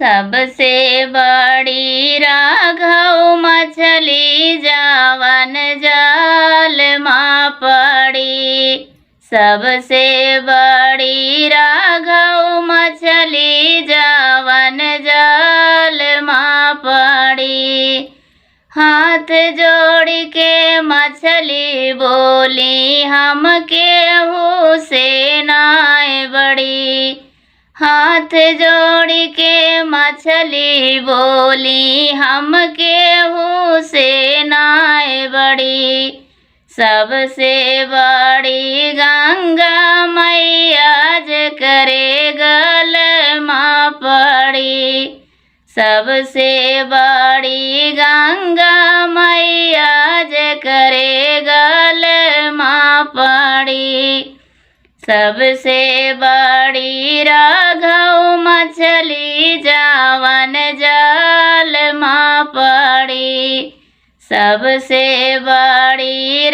सबसे बड़ी राघव मछली जावन जाल माँ पड़ी। सबसे बड़ी राघव मछली जावन जाल माँ पड़ी। हाथ जोड़ के मछली बोली हम केहू से नाय बड़ी। हाथ जोड़ के मछली बोली हम केहू से नाय बड़ी। सबसे बड़ी गंगा मैया जे करे गल माँ पड़ी। सबसे बड़ी गंगा मैया जे करे गल माँ पड़ी। सबसे बड़ी राघव मछली जावन जाल माँ पड़ी। सबसे बड़ी